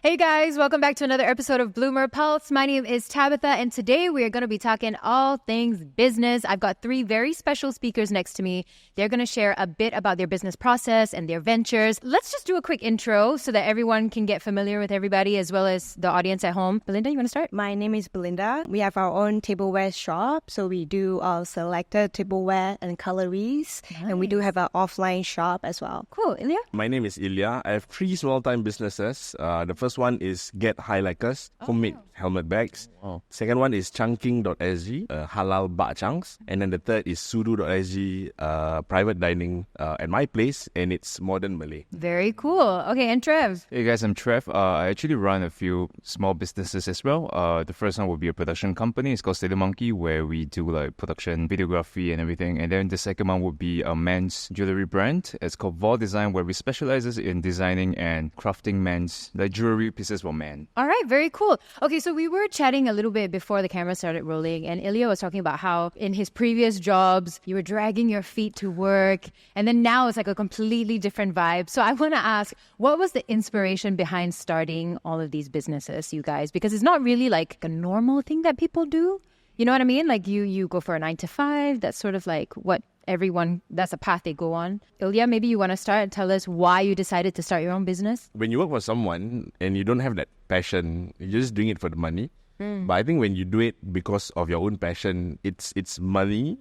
Hey guys, welcome back to another episode of BloomrPulse. My name is Tabitha, and today we are going to be talking all things business. I've got three very special speakers next to me. They're going to share a bit about their business process and their ventures. Let's just do a quick intro so that everyone can get familiar with everybody as well as the audience at home. Belinda, you want to start? My name is Belinda. We have our own tableware shop, so we do selected tableware and cutleries, and we do have an offline shop as well. Cool. Ilya? My name is Ilya. I have three small-time businesses. The first one is Get High Likers, homemade helmet bags. Wow. Second one is chunking.sg, halal bak changs. And then the third is sudu.sg, private dining at my place, and it's modern Malay. Very cool. Okay, and Trev? Hey guys, I'm Trev. I actually run a few small businesses as well. The first one would be a production company. It's called Steady Monkey, where we do like production, videography and everything. And then the second one would be a men's jewelry brand. It's called Vol Design, where we specialize in designing and crafting men's like jewelry pieces for men. All right, very cool. Okay, so we were chatting a little bit before the camera started rolling, and Ilya was talking about how in his previous jobs, you were dragging your feet to work, and then now it's like a completely different vibe. So I want to ask, what was the inspiration behind starting all of these businesses, you guys? Because it's not really like a normal thing that people do. You know what I mean? Like you go for a 9 to 5. That's sort of like what everyone, that's a path they go on. Ilya, maybe you want to start and tell us why you decided to start your own business? When you work for someone and you don't have that passion, you're just doing it for the money. But I think when you do it because of your own passion, it's money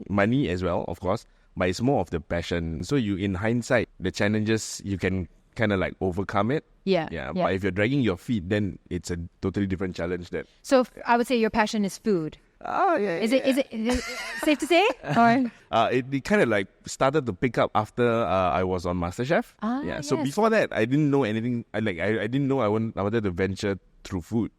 as well, of course, but it's more of the passion. So you, in hindsight, the challenges, you can kind of like overcome it. Yeah. But if you're dragging your feet, then it's a totally different challenge. So I would say your passion is food. Oh, yeah. Is it safe to say? Or? It kind of like started to pick up after I was on MasterChef. So yes. before that, I didn't know anything. I didn't know I wanted to venture through food.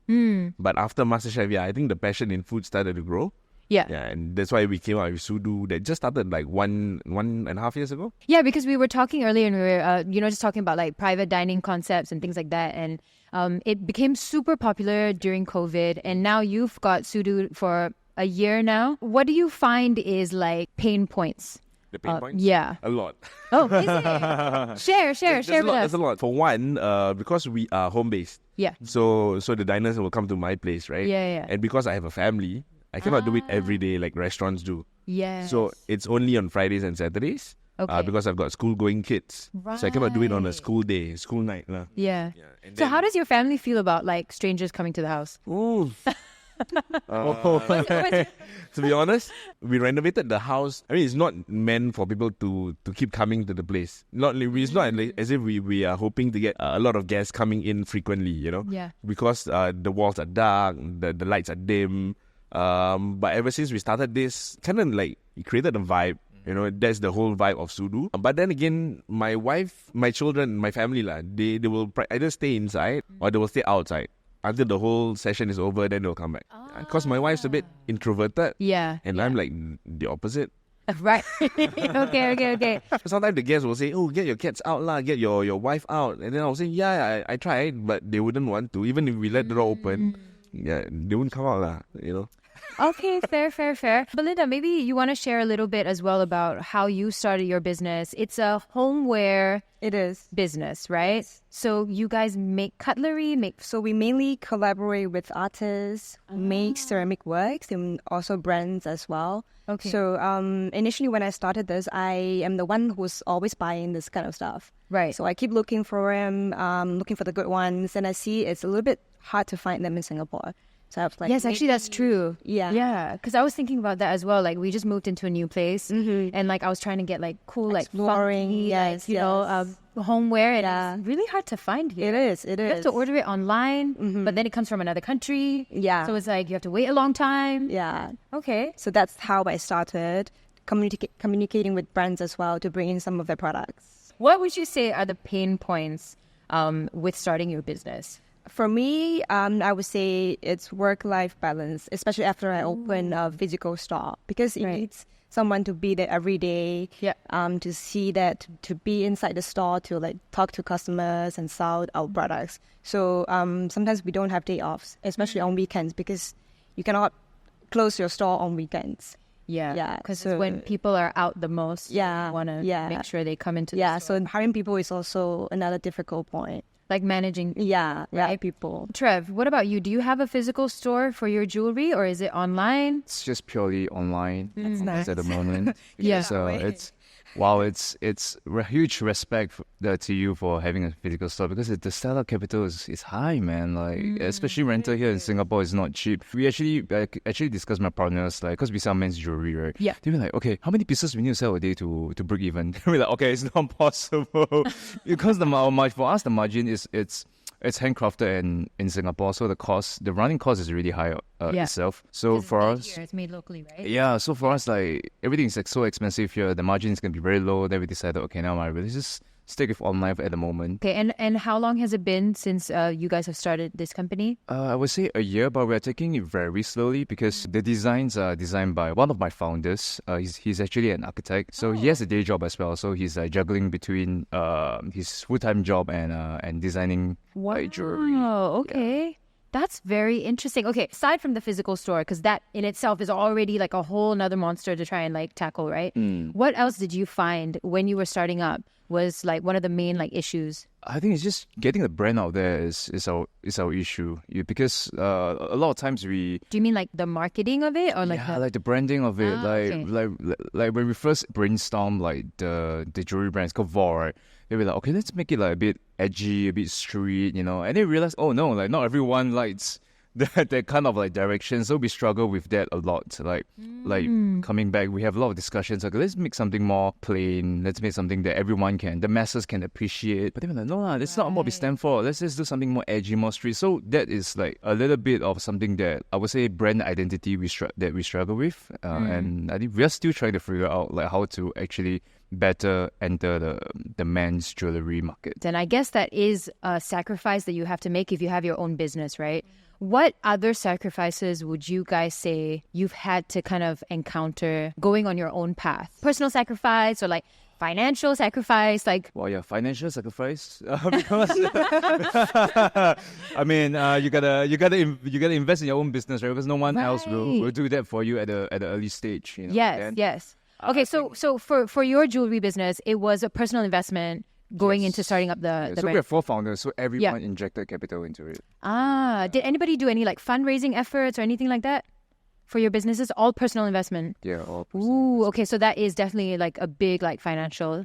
But after MasterChef, I think the passion in food started to grow. Yeah, and that's why we came out with Sudu. That just started like one and a half years ago. Yeah, because we were talking earlier and we were, just talking about like private dining concepts and things like that. And it became super popular during COVID. And now you've got Sudu for a year now. What do you find is like pain points? The pain points? Yeah. A lot. Oh, is it? Share with us. There's a lot. For one, because we are home-based. Yeah. So the diners will come to my place, right? Yeah. And because I have a family, I cannot do it every day like restaurants do. Yeah. So it's only on Fridays and Saturdays. Okay. Because I've got school-going kids. Right. So I cannot do it on a school day, school night. Yeah. And So how does your family feel about like strangers coming to the house? Ooh. To be honest, we renovated the house. I mean, it's not meant for people to keep coming to the place. It's not like as if we are hoping to get a lot of guests coming in frequently, Yeah. because the walls are dark, the lights are dim. But ever since we started this, kind of like it created a vibe. That's the whole vibe of Sudu. But then again, my wife, my children, my family, they will either stay inside or they will stay outside until the whole session is over. Then they'll come back. Because my wife's a bit introverted. Yeah. And I'm like the opposite. Right. Okay. Sometimes the guests will say, "Oh, get your cats out lah, get your wife out." And then I'll say, "Yeah, I tried," but they wouldn't want to. Even if we let the door open, they wouldn't come out lah. Okay, fair. Belinda, maybe you want to share a little bit as well about how you started your business. It's a homeware It is. business, right? So you guys make cutlery, So we mainly collaborate with artists, make ceramic works, and also brands as well. Okay. So initially when I started this, I am the one who's always buying this kind of stuff. Right. So I keep looking for them, looking for the good ones, and I see it's a little bit hard to find them in Singapore. So I was like, yes, actually, that's true. Yeah. Because I was thinking about that as well. Like, we just moved into a new place, and like I was trying to get like cool, Exploring, like funky, yes. homeware, and it's really hard to find here. It is. You have to order it online, but then it comes from another country. Yeah. So it's like you have to wait a long time. Yeah. Okay. So that's how I started communicating with brands as well to bring in some of their products. What would you say are the pain points with starting your business? For me, I would say it's work-life balance, especially after I open a physical store, because it needs someone to be there every day, to see that, to be inside the store, to like talk to customers and sell our products. So sometimes we don't have day offs, especially on weekends, because you cannot close your store on weekends. Yeah, because when people are out the most, you want to make sure they come into the store. So hiring people is also another difficult point. Like managing people. Trev, what about you? Do you have a physical store for your jewelry or is it online? It's just purely online. That's nice. At the moment. Yeah. So it's huge respect to you for having a physical store, because the startup capital is high, man. Like especially rental here in Singapore is not cheap. We actually discussed my partners, like, because we sell men's jewelry, right? Yeah. They were like, okay, how many pieces we need to sell a day to break even? We're like, okay, it's not possible because for us the margin is it's handcrafted in Singapore, so the running cost is really high itself. So for us, it's made locally, right? Yeah, so for us, like, everything is like so expensive here. The margin is gonna be very low. Then we decided, okay, now let's just stick with online at the moment. Okay, and how long has it been since you guys have started this company? I would say a year, but we're taking it very slowly because the designs are designed by one of my founders. He's actually an architect, so he has a day job as well. So he's juggling between his full-time job and designing jewelry. Oh, okay. Yeah. That's very interesting. Okay, aside from the physical store, because that in itself is already like a whole nother monster to try and like tackle, right? What else did you find when you were starting up was like one of the main like issues? I think it's just getting the brand out there is our issue. Because a lot of times we... Do you mean like the marketing of it, or like like the branding of it? Like when we first brainstormed like the jewelry brand, it's called Vol, right? They were like, okay, let's make it like a bit edgy, a bit street, and they realized, oh no, like not everyone likes that kind of like direction. So we struggle with that a lot. Like coming back, we have a lot of discussions. Like, let's make something more plain. Let's make something that the masses can appreciate. But they were like, no, that's not what we stand for. Let's just do something more edgy, more street. So that is like a little bit of something that I would say brand identity that we struggle with. And I think we are still trying to figure out like how to actually better enter the men's jewelry market. Then I guess that is a sacrifice that you have to make if you have your own business, right? What other sacrifices would you guys say you've had to kind of encounter going on your own path? Personal sacrifice or like financial sacrifice, like... Well, yeah, financial sacrifice because I mean, you gotta invest in your own business, right? Because no one else will do that for you at the early stage. Yes. Okay, so for your jewelry business, it was a personal investment going into starting up the so brand. we have 4 founders, so everyone injected capital into it. Did anybody do any like fundraising efforts or anything like that for your businesses? All personal investment? Yeah, all personal. Okay, so that is definitely like a big like financial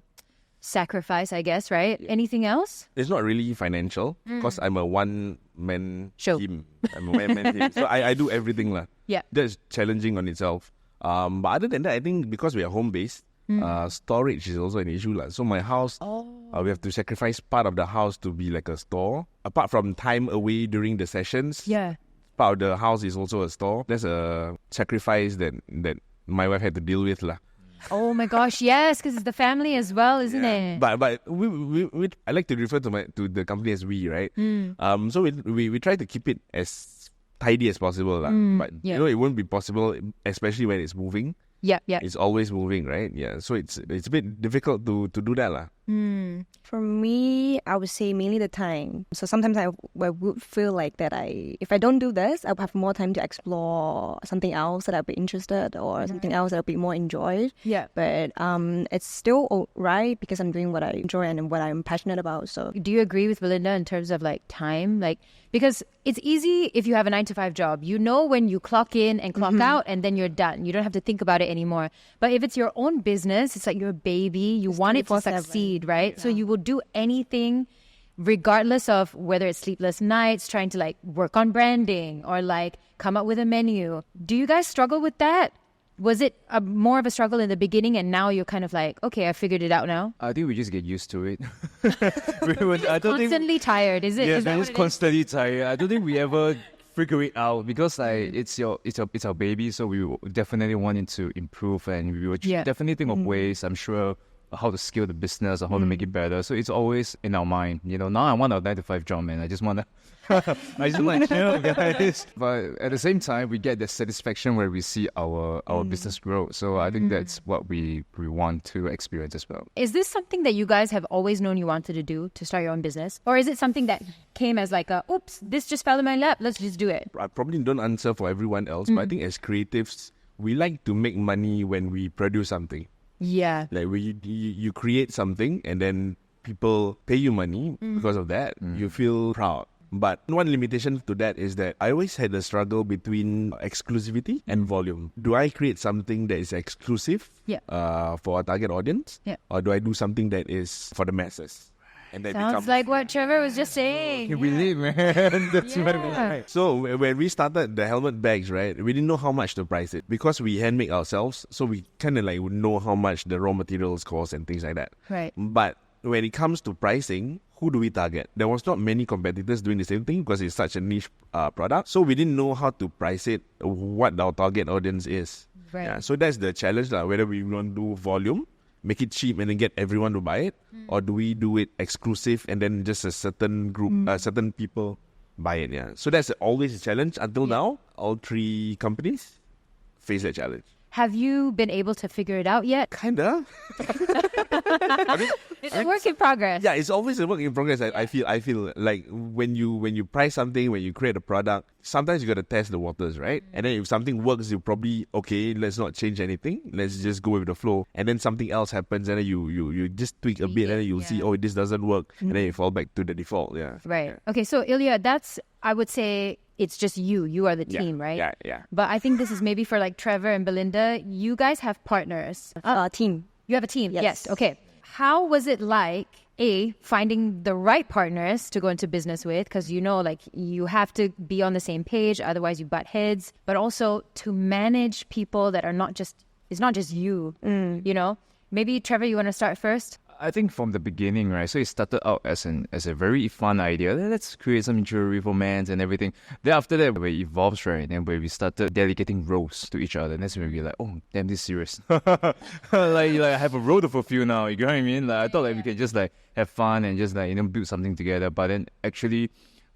sacrifice, I guess, right? Yeah. Anything else? It's not really financial because I'm a one-man team. I'm a one-man team. So I do everything lah. Yeah. That's challenging on itself. But other than that, I think because we are home-based, storage is also an issue lah. So my house, we have to sacrifice part of the house to be like a store. Apart from time away during the sessions, part of the house is also a store. That's a sacrifice that my wife had to deal with lah. Oh my gosh, yes, because it's the family as well, isn't it? But we I like to refer to the company as we, right? So we try to keep it as tidy as possible lah. But it won't be possible, especially when it's moving. Yeah. It's always moving, right? Yeah. So it's a bit difficult to do that lah. For me, I would say mainly the time. So sometimes I would feel like that if I don't do this, I would have more time to explore something else that I'd be interested or something else that I'd be more enjoyed. Yeah. But it's still alright because I'm doing what I enjoy and what I'm passionate about. So do you agree with Belinda in terms of like time? Like, because it's easy if you have a 9-to-5 job. You know when you clock in and clock out and then you're done. You don't have to think about it anymore. But if it's your own business, it's like your baby. You want it to succeed, right? Yeah. So you will do anything regardless of whether it's sleepless nights, trying to like work on branding or like come up with a menu. Do you guys struggle with that? Was it more of a struggle in the beginning and now you're kind of like, okay, I figured it out now? I think we just get used to it. Constantly tired, is it? Yeah, is we're just constantly tired. I don't think we ever figure it out because like it's our baby, so we definitely wanted to improve and we will definitely think of ways, I'm sure, how to scale the business or how to make it better. So it's always in our mind. Now I want a 9-to-5 job, man. I just want to chill, guys. But at the same time, we get the satisfaction where we see our business grow. So I think that's what we want to experience as well. Is this something that you guys have always known you wanted to do, to start your own business? Or is it something that came as like oops, this just fell in my lap, let's just do it? I probably don't answer for everyone else, but I think as creatives, we like to make money when we produce something. Yeah. Like you create something and then people pay you money because of that. You feel proud. But one limitation to that is that I always had a struggle between exclusivity and volume. Do I create something that is exclusive for a target audience? Yeah. Or do I do something that is for the masses? And that Sounds like what Trevor was just saying. Can believe, man. That's what I mean. So when we started the helmet bags, right, we didn't know how much to price it because we handmade ourselves. So we kind of like would know how much the raw materials cost and things like that. Right. But when it comes to pricing, who do we target? There was not many competitors doing the same thing because it's such a niche product. So we didn't know how to price it, what our target audience is. Right. Yeah, so that's the challenge, whether we want to do volume, make it cheap and then get everyone to buy it, or do we do it exclusive and then just a certain group, certain people buy it? Yeah. So that's always a challenge. Until now, all three companies face that challenge. Have you been able to figure it out yet? Kinda. It's a work in progress. Yeah, it's always a work in progress. I feel like when you price something, when you create a product, sometimes you got to test the waters, right? And then if something works, you probably, okay, let's not change anything. Let's just go with the flow. And then something else happens, and then you just tweak a bit, and then you'll see, oh, this doesn't work, and then you fall back to the default. Yeah. Right. Yeah. Okay, so Ilya, that's, I would say, it's just you. You are the team, right? Yeah. But I think this is maybe for like Trevor and Belinda. You guys have partners. Team. You have a team. Yes. Okay. How was it like, finding the right partners to go into business with? Because like you have to be on the same page, otherwise you butt heads. But also to manage people that are it's not just you. Maybe Trevor, you want to start first? I think from the beginning, right? So it started out as a very fun idea. Let's create some jewelry for men and everything. Then after that, where it evolves, right? And where we started delegating roles to each other. And that's when we were like, oh, damn, this is serious. like I have a role to fulfill now. You get what I mean? Like I thought we can just like have fun and just like build something together. But then actually,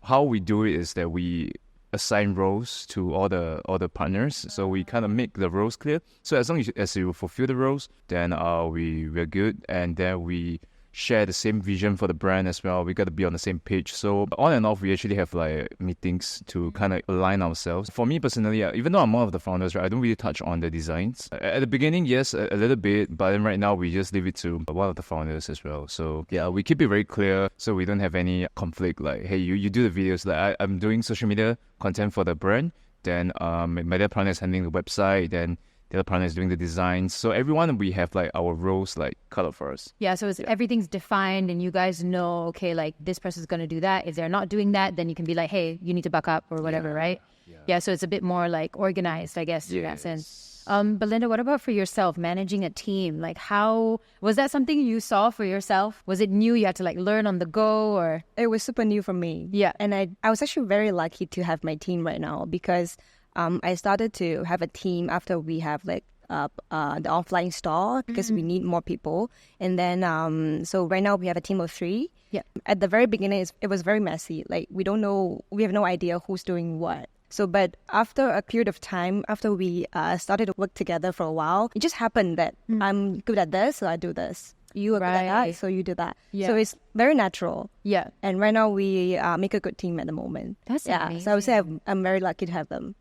how we do it is that we assign roles to all the partners, so we kind of make the roles clear. So as long as you fulfill the roles, then we're good, and then we share the same vision for the brand as well. We got to be on the same page. So on and off, we actually have like meetings to kind of align ourselves. For me personally, even though I'm one of the founders, right, I don't really touch on the designs. At the beginning, yes, a little bit, but then right now we just leave it to one of the founders as well. So yeah, we keep it very clear so we don't have any conflict. Like, hey, you do the videos. Like I'm doing social media content for the brand. Then my other partner is handling the website. Then the other partner is doing the designs. So everyone, we have like our roles like cut out for us. Yeah, so everything's defined and you guys know, okay, like this person's going to do that. If they're not doing that, then you can be like, hey, you need to buck up or whatever, right? Yeah, so it's a bit more like organized, I guess, in that sense. Belinda, what about for yourself, managing a team? Like how, was that something you saw for yourself? Was it new? You had to like learn on the go or? It was super new for me. Yeah. And I was actually very lucky to have my team right now because I started to have a team after we have like the offline store because we need more people. And then, so right now we have a team of 3. Yeah. At the very beginning, it was very messy. Like we have no idea who's doing what. So, but after a period of time, after we started to work together for a while, it just happened that I'm good at this, so I do this. You are good at that, so you do that. Yeah. So it's very natural. Yeah. And right now we make a good team at the moment. That's amazing. So I would say I'm very lucky to have them.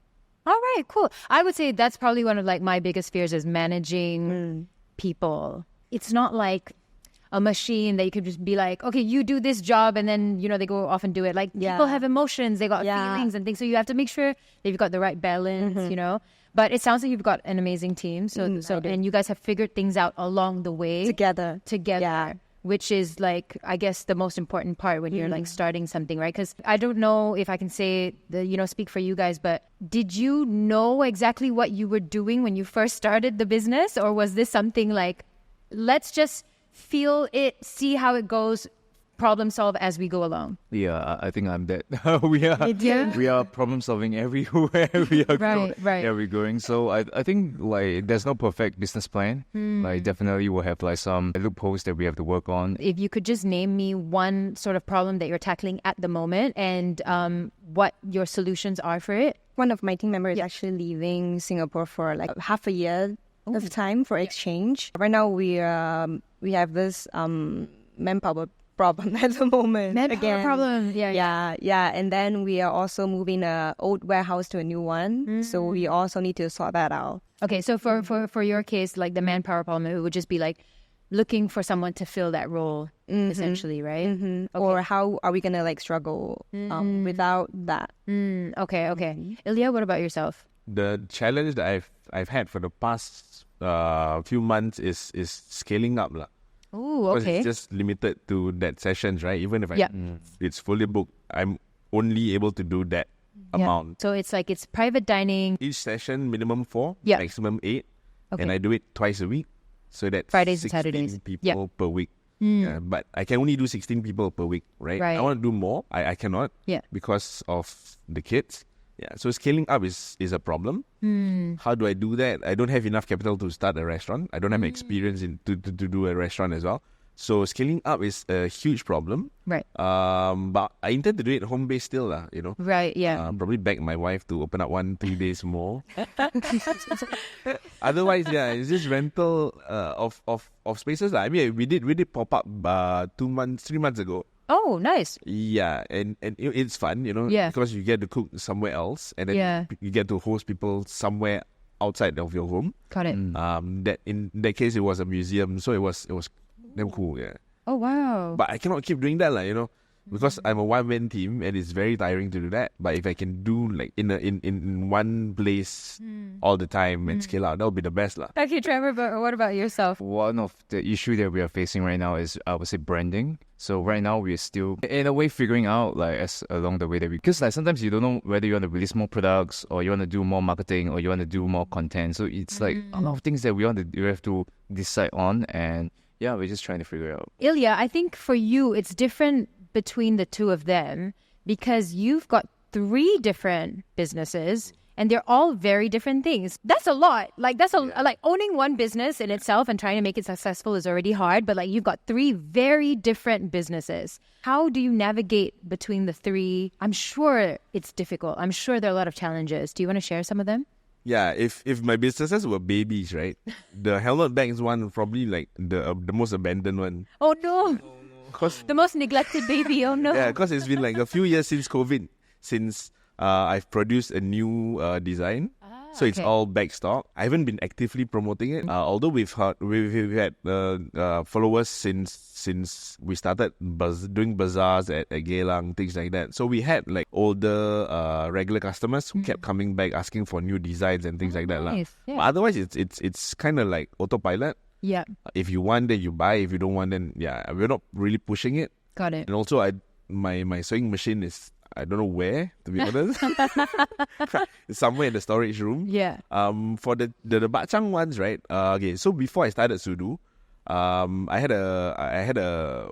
All right, cool. I would say that's probably one of like my biggest fears is managing people. It's not like a machine that you could just be like, okay, you do this job and then, they go off and do it. Like people have emotions, they got feelings and things. So you have to make sure that you've got the right balance, But it sounds like you've got an amazing team. So and you guys have figured things out along the way. Together. Yeah. Which is like, I guess, the most important part when you're like starting something, right? Because I don't know if I can say, speak for you guys, but did you know exactly what you were doing when you first started the business? Or was this something like, let's just feel it, see how it goes, problem solve as we go along? Yeah, I think I'm that. we are problem solving everywhere we are right. Yeah, we're going. So I think like there's no perfect business plan. Like definitely we'll have like some loopholes that we have to work on. If you could just name me one sort of problem that you're tackling at the moment and what your solutions are for it. One of my team members is actually leaving Singapore for like half a year of time for exchange. Right now we have this manpower problem at the moment. Manpower problem. Yeah. And then we are also moving an old warehouse to a new one. So we also need to sort that out. Okay, so for your case, like the manpower problem, it would just be like looking for someone to fill that role, essentially, right? Okay. Or how are we gonna like struggle without that? Okay. Ilya, what about yourself? The challenge that I've had for the past few months is scaling up lah. Oh, Because okay. it's just limited to that sessions, right? Even if Yeah. it's fully booked, I'm only able to do that amount. So it's like it's private dining. Each session minimum 4, Yeah. maximum 8, Okay. and I do it twice a week. So that's Fridays and 16 Saturdays. people per week. Yeah, but I can only do 16 people per week, right? Right. I want to do more. I cannot Yeah. because of the kids. Yeah, so scaling up is a problem. How do I do that? I don't have enough capital to start a restaurant. I don't have experience to do a restaurant as well. So scaling up is a huge problem. Right. But I intend to do it home based still, you know. Right, yeah. Probably beg my wife to open up 1-3 days more. Otherwise, yeah, it's just rental of spaces. I mean, we did pop up 3 months ago. Oh, nice. Yeah, and it's fun, you know, Yeah. because you get to cook somewhere else, and then you get to host people somewhere outside of your home. Got it. That in that case, it was a museum, so it was damn cool. Yeah, Oh, wow. but I cannot keep doing that, you know. Because I'm a one-man team and it's very tiring to do that. But if I can do like in one place all the time and scale out, that would be the best lah. Okay, Trevor, but what about yourself? One of the issue that we are facing right now is, I would say, branding. So right now we're still, in a way, figuring out like as along the way that because like sometimes you don't know whether you want to release more products or you want to do more marketing or you want to do more content. So it's like a lot of things that we have to decide on, and yeah, we're just trying to figure it out. Ilya, I think for you, it's different between the two of them because you've got 3 different businesses and they're all very different things. That's a lot. Like like owning one business in itself and trying to make it successful is already hard, but like you've got 3 very different businesses. How do you navigate between the 3? I'm sure it's difficult. I'm sure there are a lot of challenges. Do you want to share some of them? Yeah, if my businesses were babies, right, the helmet bags one probably like the most abandoned one. Oh no. Cause The most neglected baby. Oh no. yeah, because it's been like a few years since COVID, since I've produced a new design. So it's all back stock. I haven't been actively promoting it. Although we've had followers since we started doing bazaars at Geylang, things like that. So we had like older regular customers who kept coming back asking for new designs and things like that. Nice. Yeah. But otherwise, it's kind of like autopilot. Yeah. If you want, then you buy. If you don't want, then we're not really pushing it. Got it. And also, my sewing machine is, I don't know where, to be honest. It's somewhere in the storage room. Yeah. For the bacang ones, right? Okay, so before I started Sudu, I had a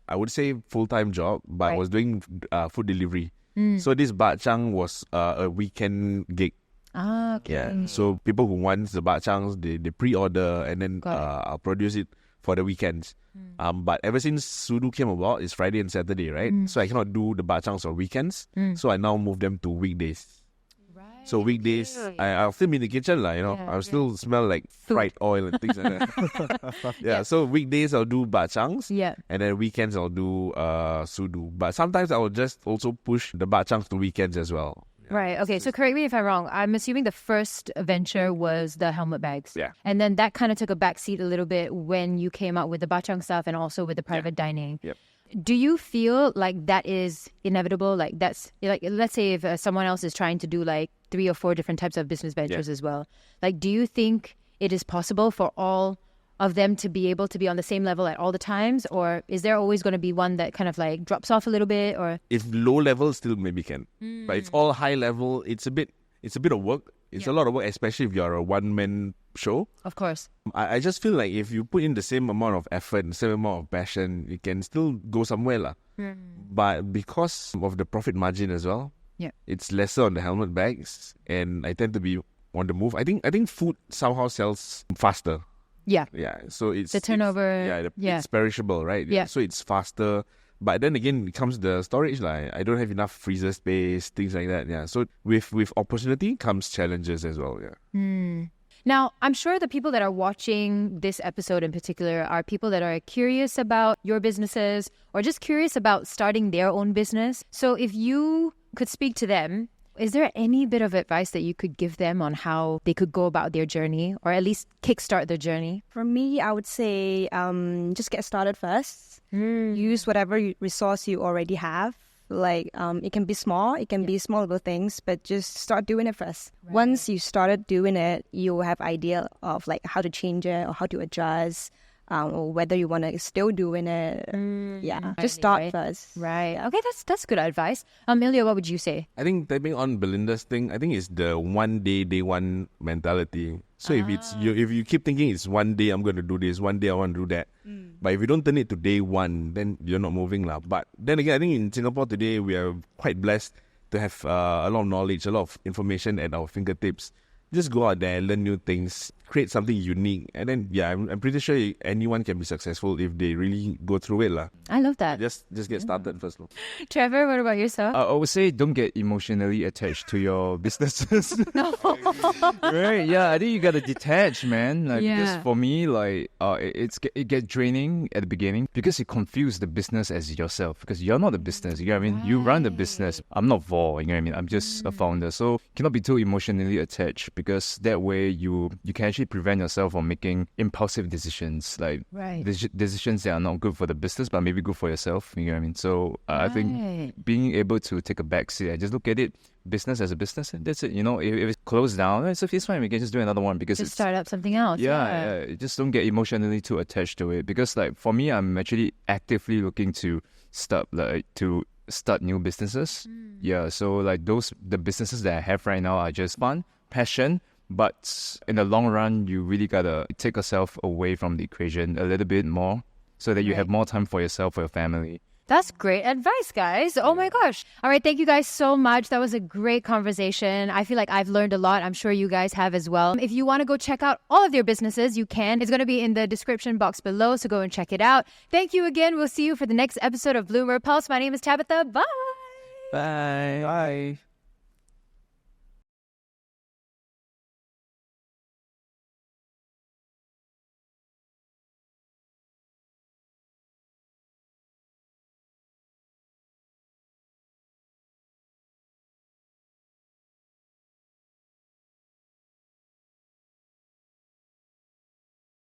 I would say full-time job, but I was doing food delivery. So this bacang was a weekend gig. Ah, okay. Yeah. So people who want the bachangs, they pre-order and then I'll produce it for the weekends. But ever since Sudu came about, it's Friday and Saturday, right? So I cannot do the bachangs on weekends. So I now move them to weekdays. Right. So weekdays, I'll still be in the kitchen, you know. I'll still smell like fried oil and things like that. So weekdays I'll do bachangs. Yeah. And then weekends I'll do Sudu. But sometimes I will just also push the bachangs to weekends as well. Right. Okay. So correct me if I'm wrong. I'm assuming the first venture was the helmet bags. Yeah. And then that kind of took a backseat a little bit when you came out with the bachang stuff and also with the private dining. Yep. Do you feel like that is inevitable? Like that's like, let's say if someone else is trying to do like 3 or 4 different types of business ventures as well. Like, do you think it is possible for all of them to be able to be on the same level at all the times, or is there always going to be one that kind of like drops off a little bit? Or if low level, still maybe can, but it's all high level. It's a bit of work. It's a lot of work, especially if you're a one-man show. Of course. I just feel like if you put in the same amount of effort, the same amount of passion, you can still go somewhere lah. But because of the profit margin as well, it's lesser on the helmet bags, and I tend to be on the move. I think food somehow sells faster. Yeah. Yeah. So it's the turnover. It's perishable, right? Yeah. So it's faster. But then again, it comes the storage. Like, I don't have enough freezer space, things like that. Yeah. So with opportunity comes challenges as well. Yeah. Now, I'm sure the people that are watching this episode in particular are people that are curious about your businesses or just curious about starting their own business. So if you could speak to them Is there any bit of advice that you could give them on how they could go about their journey, or at least kickstart their journey? For me, I would say just get started first. Use whatever resource you already have. Like it can be small, it can be small little things, but just start doing it first. Right. Once you started doing it, you will have idea of like how to change it or how to adjust. Or whether you want to still doing it. Just start first. Right. Okay, that's good advice. Ilya, what would you say? I think tapping on Belinda's thing, I think it's the day one mentality. So if you keep thinking it's one day I'm going to do this, one day I want to do that. But if you don't turn it to day one, then you're not moving lah. But then again, I think in Singapore today we are quite blessed to have a lot of knowledge, a lot of information at our fingertips. Just go out there, learn new things, create something unique, and then I'm pretty sure anyone can be successful if they really go through it lah. I love that. Just get started first. Trevor, what about yourself? I would say don't get emotionally attached to your businesses. No. Right? Yeah, I think you gotta detach, man. Because for me, it gets draining at the beginning because you confuse the business as yourself. Because you're not the business. You know what I mean? Right. You run the business. I'm not Vor. You know what I mean? I'm just a founder. So cannot be too emotionally attached, because that way you can actually prevent yourself from making impulsive decisions, like decisions that are not good for the business but maybe good for yourself. You know what I mean? So I think being able to take a back seat, just look at it business as a business, and that's it. You know, if it's closed down, it's fine. We can just do another one because just start up something else. Just don't get emotionally too attached to it, because like for me, I'm actually actively looking to start new businesses. So like the businesses that I have right now are just fun, passion, but in the long run, you really gotta take yourself away from the equation a little bit more so that you have more time for yourself, for your family. That's great advice, guys. Oh my gosh. All right, thank you guys so much. That was a great conversation. I feel like I've learned a lot. I'm sure you guys have as well. If you want to go check out all of their businesses, you can. It's going to be in the description box below, so go and check it out. Thank you again. We'll see you for the next episode of BloomrPulse. My name is Tabitha. Bye. Bye.